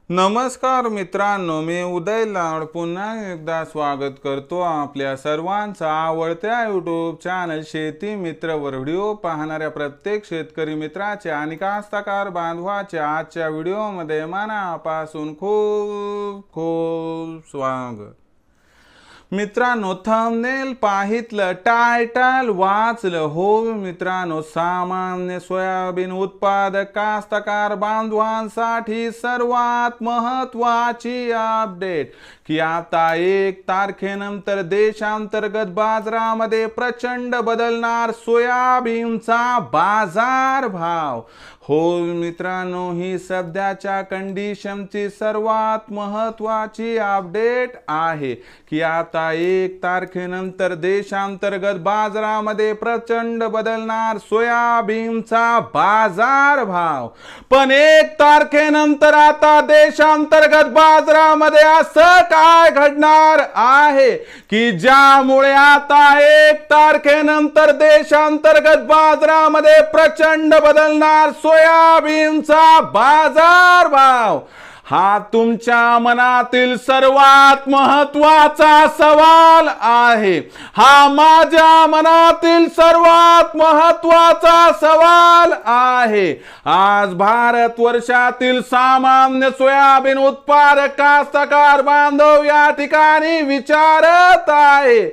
नमस्कार मित्रांनो, मी उदय लाड पुन्हा एकदा स्वागत करतो आपल्या सर्वांचा आवडत्या यूट्यूब चॅनल शेती मित्रवर व्हिडिओ पाहणाऱ्या प्रत्येक शेतकरी मित्राचे आणि कास्तकार बांधवाचे आजच्या व्हिडिओमध्ये मनापासून खूप खूप स्वागत। मित्रांनो, थंबनेल पाहितलं, टायटल वाचलं, हो मित्रांनो, सामान्य सोयाबीन उत्पादक कास्तकार बांधवांसाठी सर्वात महत्त्वाची अपडेट की आता 1 तारखेनंतर देशांतर्गत बाजारामध्ये प्रचंड बदलणार सोयाबीनचा बाजार भाव। हो मित्रांनो, ही सध्याच्या कंडिशनची सर्वात महत्त्वाची अपडेट आहे की आता 1 तारखेनंतर देशांतर्गत बाजारामध्ये प्रचंड बदलणार सोयाबीनचा बाजार भाव। पण 1 तारखेनंतर आता देशांतर्गत बाजारामध्ये असं काय घडणार आहे की ज्यामुळे आता 1 तारखेनंतर देशांतर्गत बाजारामध्ये प्रचंड बदलणार सोयाबीनचा बाजार भाव। हा तुमच्या मनातील सर्वात महत्त्वाचा सवाल आहे। हा माझ्या मनातील सर्वात महत्त्वाचा सवाल आहे। आज भारतवर्षातील सामान्य सोयाबीन उत्पादक कास्तकार बांधव या ठिकाणी विचारत आहे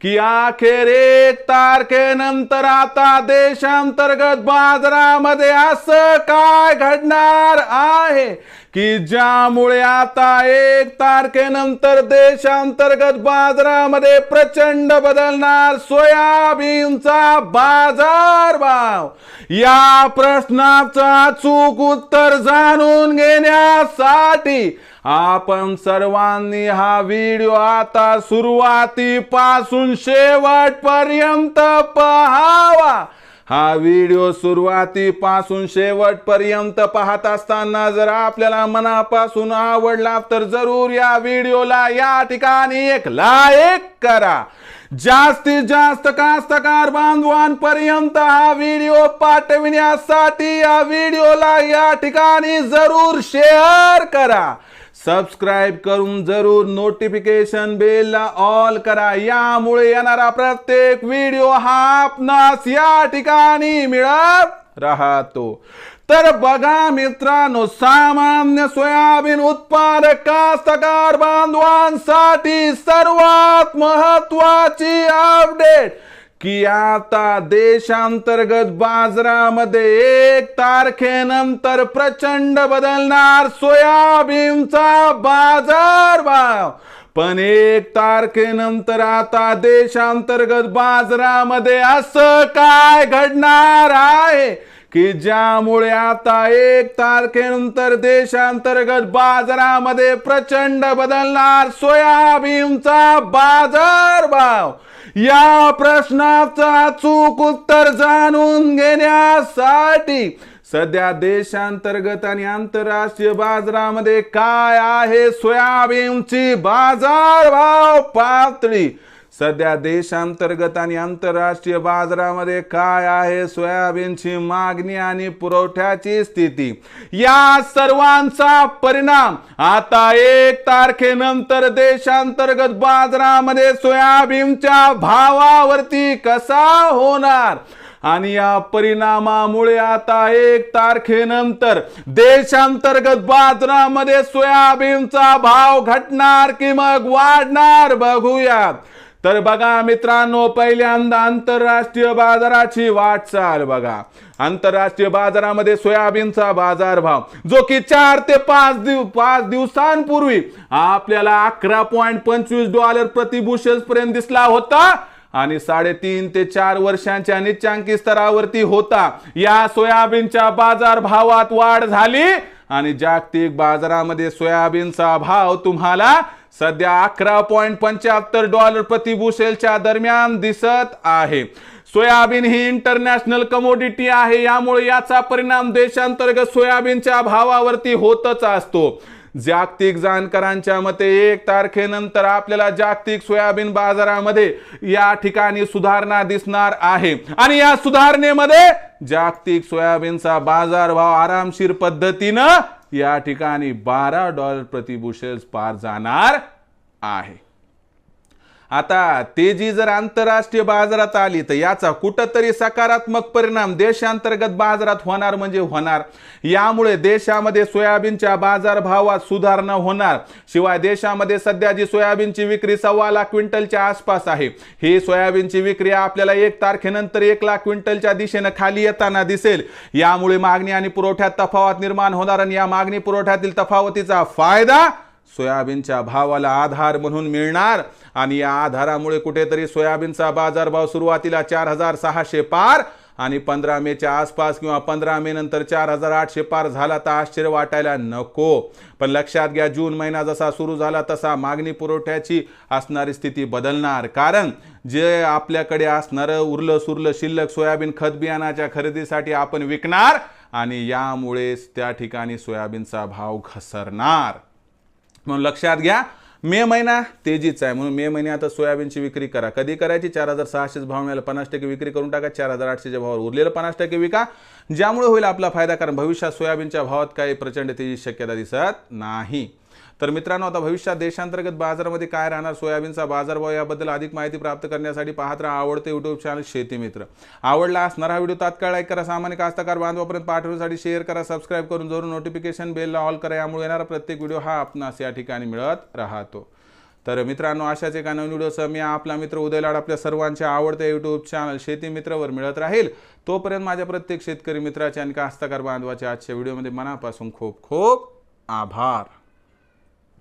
की अखेर 1 तारखेनंतर आता देशांतर्गत बाजारामध्ये असं काय घडणार आहे की ज्यामुळे आता 1 तारखेनंतर देशांतर्गत बाजारामध्ये प्रचंड बदलणार सोयाबीनचा बाजार भाव। या प्रश्नाचं अचूक उत्तर जाणून घेण्यासाठी आपण सर्वांनी हा व्हिडिओ आता सुरुवातीपासून शेवटपर्यंत पाहावा। हा व्हिडिओ सुरुवातीपासून शेवटपर्यंत पाहत असताना जर आपल्याला मनापासून आवडला तर जरूर या व्हिडिओला या ठिकाणी एक लाईक करा। जास्तीत जास्त कास्तकार बांधवांपर्यंत हा व्हिडिओ पाठविण्यासाठी या व्हिडिओला या ठिकाणी जरूर शेअर करा। सबस्क्राइब करून जरूर नोटिफिकेशन बेलला ऑल करा, यामुळे येणारा प्रत्येक व्हिडिओ हा आपणास या ठिकाणी मिळत राहतो। तर बघा मित्रांनो, सामान्य सोयाबीन उत्पादक कास्तकार बांधवांसाठी सर्वात महत्त्वाची अपडेट की आता देशांतर्गत बाजारामध्ये 1 तारखेनंतर प्रचंड बदलणार सोयाबीनचा बाजार भाव। पण 1 तारखेनंतर आता देशांतर्गत बाजारामध्ये असं काय घडणार आहे की ज्यामुळे आता 1 तारखेनंतर देशांतर्गत बाजारामध्ये प्रचंड बदलणार सोयाबीनचा बाजार भाव। या प्रश्नाचं अचूक उत्तर जाणून घेण्यासाठी सध्या देशांतर्गत आणि आंतरराष्ट्रीय बाजारामध्ये काय आहे सोयाबीनची बाजार भाव पातळी, सध्या देशांतर्गत आणि आंतरराष्ट्रीय बाजारामध्ये काय आहे सोयाबीनची मागणी आणि पुरवठ्याची स्थिती, या सर्वांचा परिणाम आता 1 तारखेनंतर देशांतर्गत बाजारामध्ये सोयाबीनच्या भावावरती कसा होणार आणि या परिणामामुळे आता 1 तारखेनंतर देशांतर्गत बाजारामध्ये सोयाबीनचा भाव घटणार की मग वाढणार बघूयात। तर बघा मित्रांनो, पहिल्यांदा आंतरराष्ट्रीय बाजाराची वाटचाल बघा। आंतरराष्ट्रीय बाजारामध्ये सोयाबीनचा बाजार भाव जो की 4 ते 5 दिवसांपूर्वी आपल्याला $11.25 प्रति बुशेल्स पर्यंत दिसला होता आणि 3.5 ते 4 वर्षांच्या निच्चांकी स्तरावरती होता। या सोयाबीनच्या बाजार भावात वाढ झाली आणि जागतिक बाजारामध्ये सोयाबीनचा भाव तुम्हाला सध्या $11.75 प्रति बुशेलच्या दरम्यान दिसत आहे। सोयाबीन ही इंटरनॅशनल कमोडिटी आहे, यामुळे याचा परिणाम देशांतर्गत सोयाबीनच्या भावावरती होतच असतो। जागतिक जाणकारांच्या मते 1 तारखेनंतर आपल्याला जागतिक सोयाबीन बाजारामध्ये या ठिकाणी सुधारणा दिसणार आहे आणि या सुधारणेमध्ये जागतिक सोयाबीनचा बाजारभाव आरामशीर पद्धतीने या ठिकाणी $12 प्रति बुशेल्स पार जाणार आहे। आता तेजी जर आंतरराष्ट्रीय बाजारात आली तर याचा कुठंतरी सकारात्मक परिणाम देशांतर्गत बाजारात होणार म्हणजे होणार। यामुळे देशामध्ये सोयाबीनच्या बाजारभावात सुधारणा होणार। शिवाय देशामध्ये सध्या जी सोयाबीनची विक्री 1.25 लाख क्विंटलच्या आसपास आहे, ही सोयाबीनची विक्री आपल्याला 1 तारखेनंतर 1 लाख क्विंटलच्या दिशेने खाली येताना दिसेल। यामुळे मागणी आणि पुरवठ्यात तफावत निर्माण होणार आणि या मागणी पुरवठ्यातील तफावतीचा फायदा सोयाबीनच्या भावाला आधार म्हणून मिळणार आणि या आधारामुळे कुठेतरी सोयाबीनचा बाजारभाव सुरुवातीला 4,600 पार आणि 15 मेच्या आसपास किंवा 15 मे नंतर 4,800 पार झाला तर आश्चर्य वाटायला नको। पण लक्षात घ्या, जून महिना जसा सुरू झाला तसा मागणी पुरवठ्याची असणारी स्थिती बदलणार, कारण जे आपल्याकडे असणारं उरलं सुरलं शिल्लक सोयाबीन खत बियाणाच्या खरेदीसाठी आपण विकणार आणि यामुळेच त्या ठिकाणी सोयाबीनचा भाव घसरणार। म्हणून लक्षात घ्या, मे महिना तेजीचा आहे, म्हणून मे महिन्यात सोयाबीनची विक्री करा। कधी करायची? 4,600 भाव मिळाला 50% विक्री करून टाका, 4,800च्या भावावर उरलेलं 50% विका, ज्यामुळे होईल आपला फायदा, कारण भविष्यात सोयाबीनच्या भावात काही प्रचंड तेजी शक्यता दिसत नाही। तर मित्रांनो, आता भविष्यात देशांतर्गत बाजारामध्ये काय राहणार, सोयाबीनचा बाजारभाव याबद्दल अधिक माहिती प्राप्त करण्यासाठी पाहत राहा आवडते YouTube चॅनल शेती मित्र। आवडला असणारा हा व्हिडिओ तात्काळ लाईक करा, सामान्य कास्तकार बांधवापर्यंत पाठवण्यासाठी शेअर करा, सबस्क्राईब करून जरूर नोटिफिकेशन बेलला ऑल करा, यामुळे येणारा प्रत्येक व्हिडिओ हा आपणास या ठिकाणी मिळत राहतो। तर मित्रांनो, अशाच एका नवीन व्हिडिओसह मी आपला मित्र उदय लाड आपल्या सर्वांच्या आवडत्या YouTube चॅनल शेती मित्रवर मिळत राहील। तोपर्यंत माझ्या प्रत्येक शेतकरी मित्राचे आणि कास्तकार बांधवाच्या आजच्या व्हिडिओमध्ये मनापासून खूप खूप आभार।